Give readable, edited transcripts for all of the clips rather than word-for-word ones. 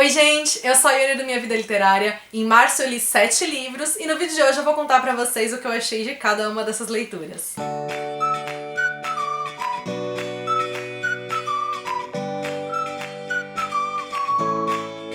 Oi gente, eu sou a Yuri do Minha Vida Literária. Em março eu li 7 livros e no vídeo de hoje eu vou contar pra vocês o que eu achei de cada uma dessas leituras.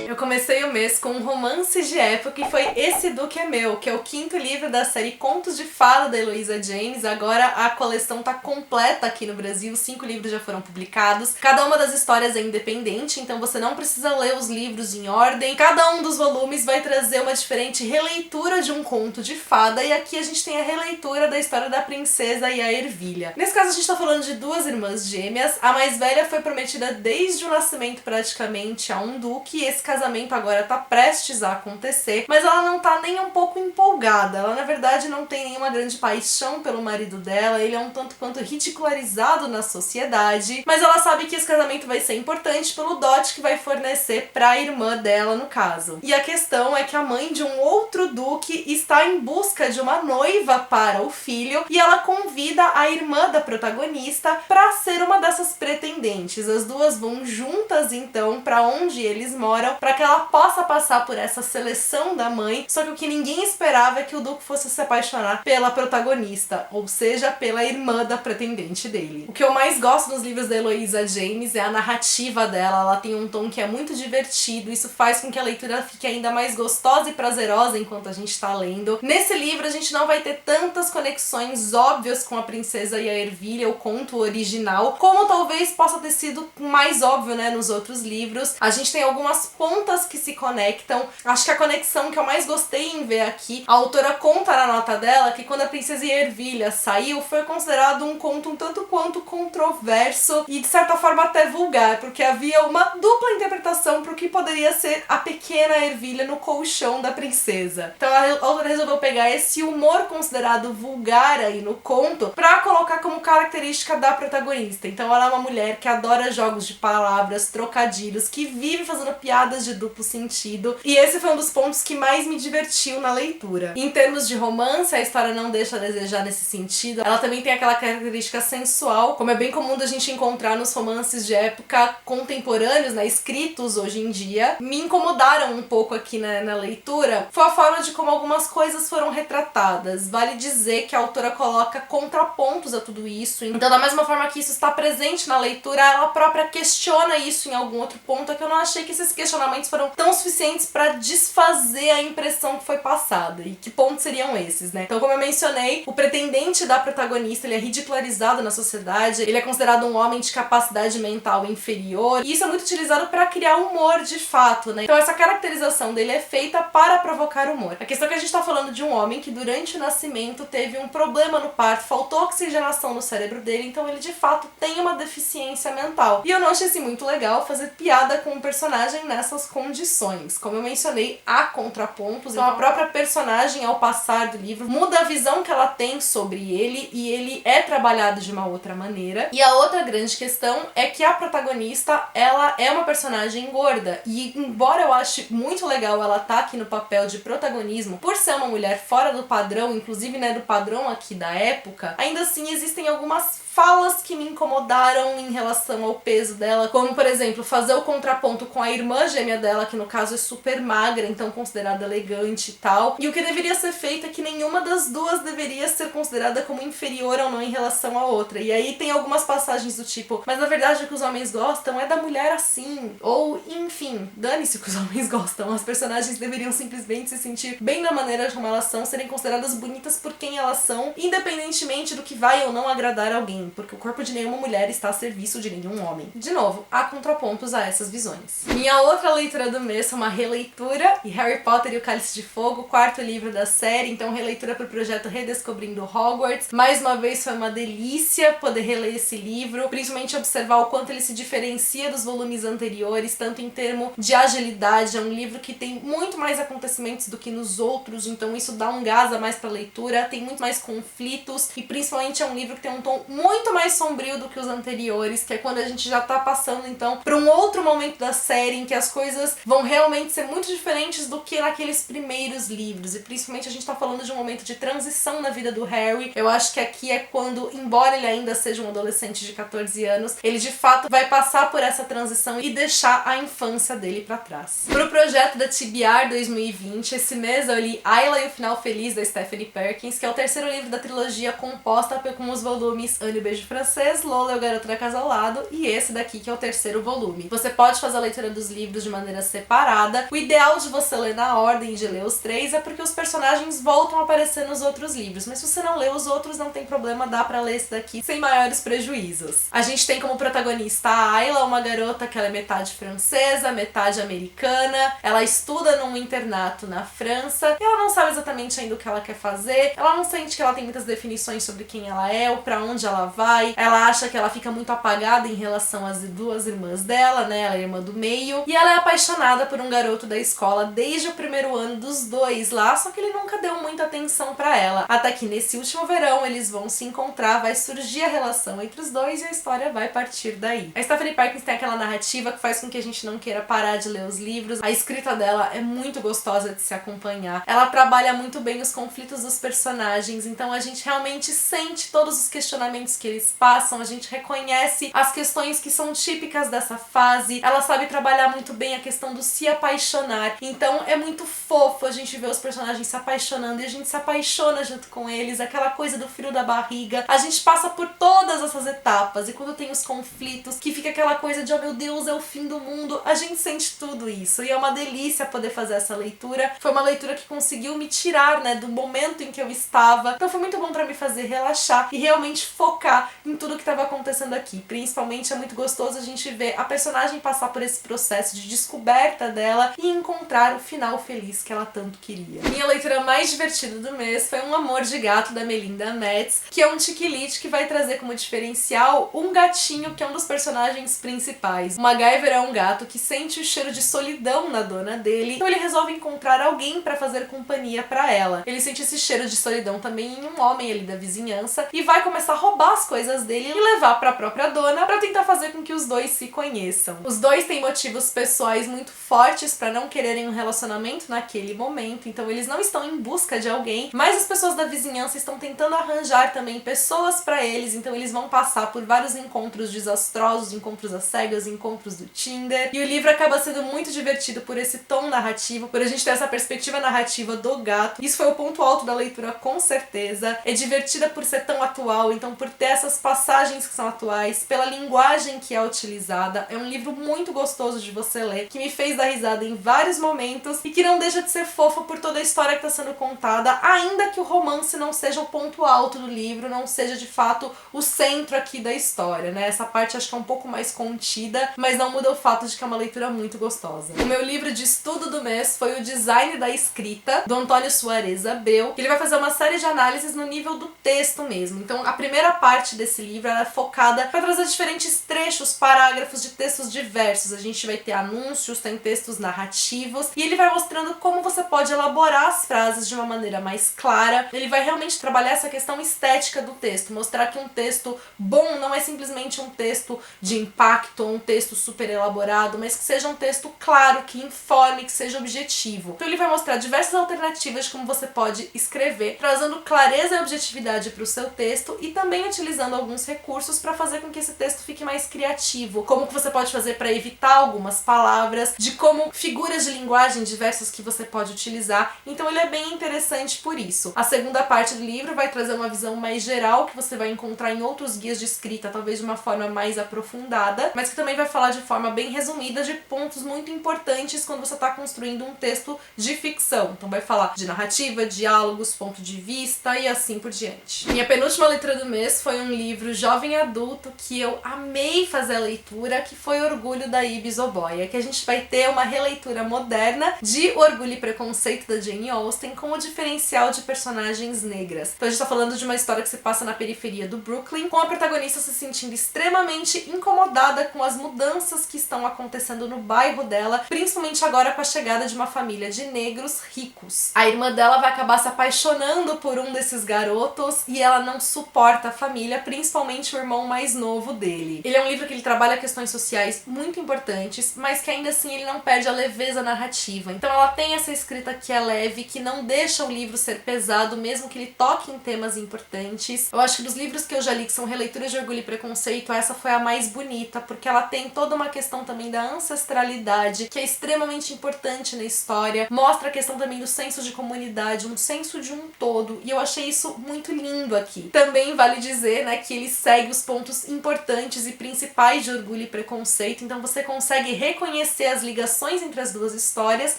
Eu comecei o mês com um romance de época e foi Esse Duque é Meu, que é o 5º livro da série Contos de Fada da Eloisa James. Agora a coleção tá completa aqui no Brasil, 5 livros já foram publicados. Cada uma das histórias é independente, então você não precisa ler os livros em ordem. Cada um dos volumes vai trazer uma diferente releitura de um conto de fada, e aqui a gente tem a releitura da história da princesa e a ervilha. Nesse caso a gente tá falando de 2 irmãs gêmeas. A mais velha foi prometida desde o nascimento praticamente a um duque, e esse casamento agora tá prestes a acontecer, mas ela não tá nem um pouco empolgada. Ela na verdade não tem nenhuma grande paixão pelo marido dela, ele é um tanto quanto ridicularizado na sociedade, mas ela sabe que esse casamento vai ser importante pelo dote que vai fornecer pra irmã dela no caso. E a questão é que a mãe de um outro duque está em busca de uma noiva para o filho, e ela convida a irmã da protagonista pra ser uma dessas pretendentes. As duas vão juntas então pra onde eles moram, pra que ela possa passar por essa seleção da mãe, só que o que ninguém esperava é que o duque fosse se apaixonar pela protagonista, ou seja, pela irmã da pretendente dele. O que eu mais gosto nos livros da Eloisa James é a narrativa dela. Ela tem um tom que é muito divertido, isso faz com que a leitura fique ainda mais gostosa e prazerosa enquanto a gente tá lendo. Nesse livro a gente não vai ter tantas conexões óbvias com a princesa e a ervilha, o conto original, como talvez possa ter sido mais óbvio, né, nos outros livros. A gente tem algumas pontas que se conectam. Acho que a conexão que eu mais gostei em ver aqui, a autora conta na nota dela que quando a Princesa e a Ervilha saiu, foi considerado um conto um tanto quanto controverso e de certa forma até vulgar, porque havia uma dupla interpretação para o que poderia ser a pequena ervilha no colchão da princesa. Então a autora resolveu pegar esse humor considerado vulgar aí no conto para colocar como característica da protagonista. Então ela é uma mulher que adora jogos de palavras, trocadilhos, que vive fazendo piadas de duplo sentido, e esse foi um dos pontos que mais me divertiu na leitura. Em termos de romance, a história não deixa a desejar nesse sentido. Ela também tem aquela característica sensual, como é bem comum da gente encontrar nos romances de época contemporâneos, né, escritos hoje em dia. Me incomodaram um pouco aqui na leitura foi a forma de como algumas coisas foram retratadas. Vale dizer que a autora coloca contrapontos a tudo isso, então da mesma forma que isso está presente na leitura, ela própria questiona isso em algum outro ponto, que eu não achei que esses questionamentos foram tão suficientes para desfazer a impressão que foi passada. E que pontos seriam esses, né? Então, como eu mencionei, o pretendente da protagonista, ele é ridicularizado na sociedade, ele é considerado um homem de capacidade mental inferior, e isso é muito utilizado para criar humor de fato, né? Então essa caracterização dele é feita para provocar humor. A questão é que a gente tá falando de um homem que durante o nascimento teve um problema no parto, faltou oxigenação no cérebro dele, então ele de fato tem uma deficiência mental. E eu não achei assim muito legal fazer piada com um personagem nessas condições. Como eu mencionei, há contrapontos, então a própria personagem, ao passar do livro, muda a visão que ela tem sobre ele, e ele é trabalhado de uma outra maneira. E a outra grande questão é que a protagonista, ela é uma personagem gorda, e embora eu ache muito legal ela tá aqui no papel de protagonismo, por ser uma mulher fora do padrão, inclusive, né, do padrão aqui da época, ainda assim existem algumas falas que me incomodaram em relação ao peso dela, como por exemplo, fazer o contraponto com a irmã gêmea dela, que no caso é super magra, então considerada elegante e tal, e o que deveria ser feito é que nenhuma das duas deveria ser considerada como inferior ou não em relação à outra. E aí tem algumas passagens do tipo, mas na verdade o que os homens gostam é da mulher assim, ou enfim, dane-se o que os homens gostam, as personagens deveriam simplesmente se sentir bem da maneira como elas são, serem consideradas bonitas por quem elas são, independentemente do que vai ou não agradar alguém, porque o corpo de nenhuma mulher está a serviço de nenhum homem. De novo, há contrapontos a essas visões. Minha outra leitura do mês é uma releitura, e Harry Potter e o Cálice de Fogo, 4º livro da série, então releitura para o projeto Redescobrindo Hogwarts. Mais uma vez foi uma delícia poder reler esse livro, principalmente observar o quanto ele se diferencia dos volumes anteriores, tanto em termos de agilidade. É um livro que tem muito mais acontecimentos do que nos outros, então isso dá um gás a mais para a leitura, tem muito mais conflitos, e principalmente é um livro que tem um tom muito muito mais sombrio do que os anteriores, que é quando a gente já tá passando então pra um outro momento da série em que as coisas vão realmente ser muito diferentes do que naqueles primeiros livros, e principalmente a gente tá falando de um momento de transição na vida do Harry. Eu acho que aqui é quando, embora ele ainda seja um adolescente de 14 anos, ele de fato vai passar por essa transição e deixar a infância dele pra trás. Pro projeto da TBR 2020, esse mês eu li Ayla e o Final Feliz, da Stephanie Perkins, que é o terceiro livro da trilogia composta com os volumes Anne e o Beijo Francês, Lola e o Garoto da Casa ao Lado, e esse daqui que é o terceiro volume. Você pode fazer a leitura dos livros de maneira separada. O ideal de você ler na ordem de ler os três é porque os personagens voltam a aparecer nos outros livros, mas se você não lê os outros, não tem problema, dá pra ler esse daqui sem maiores prejuízos. A gente tem como protagonista a Ayla, uma garota que ela é metade francesa, metade americana. Ela estuda num internato na França e ela não sabe exatamente ainda o que ela quer fazer. Ela não sente que ela tem muitas definições sobre quem ela é ou pra onde ela vai. Ela acha que ela fica muito apagada em relação às duas irmãs dela, né? Ela é a irmã do meio. E ela é apaixonada por um garoto da escola desde o primeiro ano dos dois lá, só que ele nunca deu muita atenção pra ela. Até que nesse último verão eles vão se encontrar, vai surgir a relação entre os dois e a história vai partir daí. A Stephanie Perkins tem aquela narrativa que faz com que a gente não queira parar de ler os livros. A escrita dela é muito gostosa de se acompanhar. Ela trabalha muito bem os conflitos dos personagens, então a gente realmente sente todos os questionamentos que eles passam, a gente reconhece as questões que são típicas dessa fase. Ela sabe trabalhar muito bem a questão do se apaixonar, então é muito fofo a gente ver os personagens se apaixonando e a gente se apaixona junto com eles, aquela coisa do frio da barriga. A gente passa por todas essas etapas e quando tem os conflitos, que fica aquela coisa de oh meu Deus, é o fim do mundo, a gente sente tudo isso e é uma delícia poder fazer essa leitura. Foi uma leitura que conseguiu me tirar, né, do momento em que eu estava, então foi muito bom pra me fazer relaxar e realmente focar em tudo que estava acontecendo aqui. Principalmente é muito gostoso a gente ver a personagem passar por esse processo de descoberta dela e encontrar o final feliz que ela tanto queria. Minha leitura mais divertida do mês foi Um Amor de Gato, da Melinda Metz, que é um chick-lit que vai trazer como diferencial um gatinho que é um dos personagens principais. O MacGyver é um gato que sente o cheiro de solidão na dona dele, então ele resolve encontrar alguém pra fazer companhia pra ela. Ele sente esse cheiro de solidão também em um homem ali da vizinhança e vai começar a roubar as coisas dele e levar pra própria dona pra tentar fazer com que os dois se conheçam. Os dois têm motivos pessoais muito fortes pra não quererem um relacionamento naquele momento, então eles não estão em busca de alguém, mas as pessoas da vizinhança estão tentando arranjar também pessoas pra eles, então eles vão passar por vários encontros desastrosos, encontros às cegas, encontros do Tinder, e o livro acaba sendo muito divertido por esse tom narrativo, por a gente ter essa perspectiva narrativa do gato. Isso foi o ponto alto da leitura, com certeza. É divertida por ser tão atual, então por ter essas passagens que são atuais, pela linguagem que é utilizada. É um livro muito gostoso de você ler, que me fez dar risada em vários momentos e que não deixa de ser fofa por toda a história que está sendo contada, ainda que o romance não seja o ponto alto do livro, não seja de fato o centro aqui da história, né? Essa parte acho que é um pouco mais contida, mas não muda o fato de que é uma leitura muito gostosa. O meu livro de estudo do mês foi O Design da Escrita, do Antônio Suarez Abreu, que ele vai fazer uma série de análises no nível do texto mesmo. Então a primeira parte desse livro ela é focada para trazer diferentes trechos, parágrafos de textos diversos. A gente vai ter anúncios, tem textos narrativos, e ele vai mostrando como você pode elaborar as frases de uma maneira mais clara. Ele vai realmente trabalhar essa questão estética do texto, mostrar que um texto bom não é simplesmente um texto de impacto ou um texto super elaborado, mas que seja um texto claro, que informe, que seja objetivo. Então ele vai mostrar diversas alternativas de como você pode escrever, trazendo clareza e objetividade para o seu texto e também utilizando alguns recursos para fazer com que esse texto fique mais criativo. Como que você pode fazer para evitar algumas palavras, de como figuras de linguagem diversas que você pode utilizar. Então ele é bem interessante por isso. A segunda parte do livro vai trazer uma visão mais geral que você vai encontrar em outros guias de escrita, talvez de uma forma mais aprofundada, mas que também vai falar de forma bem resumida de pontos muito importantes quando você está construindo um texto de ficção. Então vai falar de narrativa, diálogos, ponto de vista e assim por diante. Minha penúltima leitura do mês foi um livro jovem adulto que eu amei fazer a leitura, que foi Orgulho, da Ibi Oboia, que a gente vai ter uma releitura moderna de Orgulho e Preconceito, da Jane Austen, com o diferencial de personagens negras. Então a gente tá falando de uma história que se passa na periferia do Brooklyn, com a protagonista se sentindo extremamente incomodada com as mudanças que estão acontecendo no bairro dela, principalmente agora com a chegada de uma família de negros ricos. A irmã dela vai acabar se apaixonando por um desses garotos e ela não suporta a família família, principalmente o irmão mais novo dele. Ele é um livro que ele trabalha questões sociais muito importantes, mas que ainda assim ele não perde a leveza narrativa. Então ela tem essa escrita que é leve, que não deixa o livro ser pesado, mesmo que ele toque em temas importantes. Eu acho que dos livros que eu já li, que são releituras de Orgulho e Preconceito, essa foi a mais bonita, porque ela tem toda uma questão também da ancestralidade, que é extremamente importante na história. Mostra a questão também do senso de comunidade, um senso de um todo, e eu achei isso muito lindo aqui. Também vale dizer, né, que ele segue os pontos importantes e principais de Orgulho e Preconceito, então você consegue reconhecer as ligações entre as duas histórias,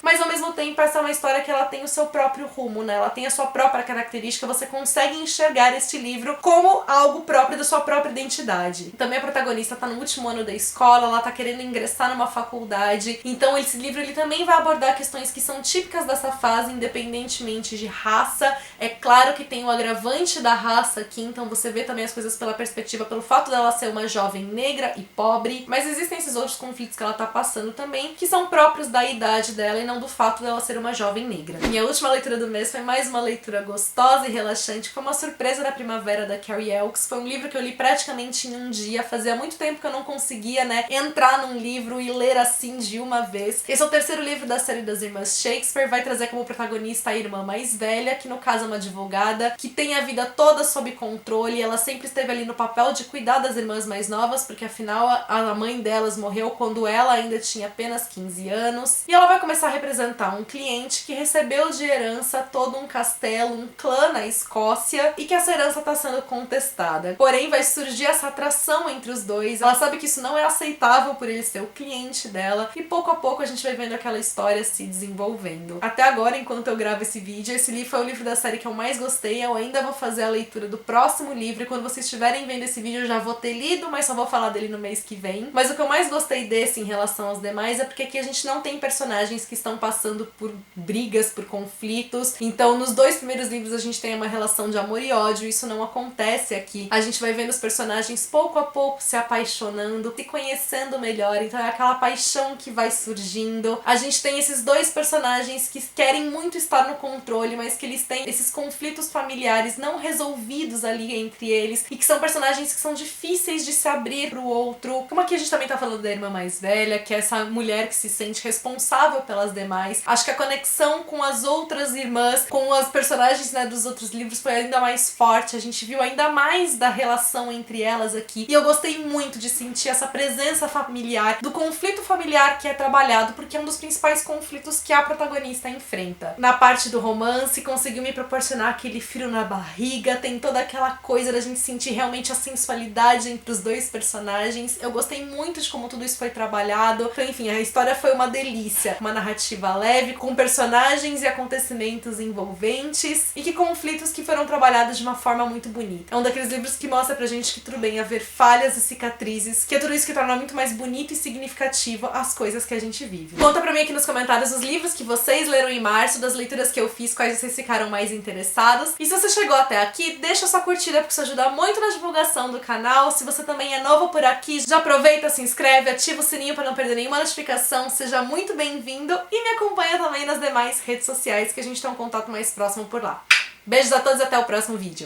mas ao mesmo tempo essa é uma história que ela tem o seu próprio rumo, né? Ela tem a sua própria característica, você consegue enxergar este livro como algo próprio da sua própria identidade. Também a protagonista tá no último ano da escola, ela tá querendo ingressar numa faculdade, então esse livro ele também vai abordar questões que são típicas dessa fase, independentemente de raça. É claro que tem o agravante da raça aqui, então você vê também as coisas pela perspectiva, pelo fato dela ser uma jovem negra e pobre, mas existem esses outros conflitos que ela tá passando também, que são próprios da idade dela e não do fato dela ser uma jovem negra. Minha última leitura do mês foi mais uma leitura gostosa e relaxante, foi uma surpresa da primavera da Carrie Elks. Foi um livro que eu li praticamente em um dia, fazia muito tempo que eu não conseguia, né, entrar num livro e ler assim de uma vez. Esse é o terceiro livro da série das Irmãs Shakespeare, vai trazer como protagonista a irmã mais velha, que no caso é uma advogada, que tem a vida toda sob controle, ela sempre esteve ali no papel de cuidar das irmãs mais novas, porque afinal a mãe delas morreu quando ela ainda tinha apenas 15 anos, e ela vai começar a representar um cliente que recebeu de herança todo um castelo, um clã na Escócia, e que essa herança está sendo contestada. Porém, vai surgir essa atração entre os dois, ela sabe que isso não é aceitável por ele ser o cliente dela, e pouco a pouco a gente vai vendo aquela história se desenvolvendo. Até agora, enquanto eu gravo esse vídeo, esse livro foi o livro da série que eu mais gostei, eu ainda vou fazer a leitura do próximo livro, e quando vocês estiverem vendo esse vídeo eu já vou ter lido, mas só vou falar dele no mês que vem. Mas o que eu mais gostei desse em relação aos demais é porque aqui a gente não tem personagens que estão passando por brigas, por conflitos. Então nos dois primeiros livros a gente tem uma relação de amor e ódio, isso não acontece aqui. A gente vai vendo os personagens pouco a pouco se apaixonando, se conhecendo melhor, então é aquela paixão que vai surgindo. A gente tem esses dois personagens que querem muito estar no controle, mas que eles têm esses conflitos familiares não resolvidos ali entre eles, e que são personagens que são difíceis de se abrir pro outro. Como aqui a gente também tá falando da irmã mais velha, que é essa mulher que se sente responsável pelas demais. Acho que a conexão com as outras irmãs, com as personagens, né, dos outros livros foi ainda mais forte, a gente viu ainda mais da relação entre elas aqui, e eu gostei muito de sentir essa presença familiar, do conflito familiar que é trabalhado, porque é um dos principais conflitos que a protagonista enfrenta. Na parte do romance, conseguiu me proporcionar aquele frio na barriga, tem toda aquela coisa da gente sentir realmente a sensualidade entre os dois personagens. Eu gostei muito de como tudo isso foi trabalhado. Então, enfim, a história foi uma delícia. Uma narrativa leve, com personagens e acontecimentos envolventes, e que conflitos que foram trabalhados de uma forma muito bonita. É um daqueles livros que mostra pra gente que tudo bem haver falhas e cicatrizes, que é tudo isso que torna muito mais bonito e significativo as coisas que a gente vive. Conta pra mim aqui nos comentários os livros que vocês leram em março, das leituras que eu fiz, quais vocês ficaram mais interessados. E se você chegou até aqui, deixa sua curtida, porque isso ajuda muito na divulgação do canal. Se você também é novo por aqui, já aproveita, se inscreve, ativa o sininho para não perder nenhuma notificação, seja muito bem-vindo, e me acompanha também nas demais redes sociais, que a gente tem um contato mais próximo por lá. Beijos a todos e até o próximo vídeo.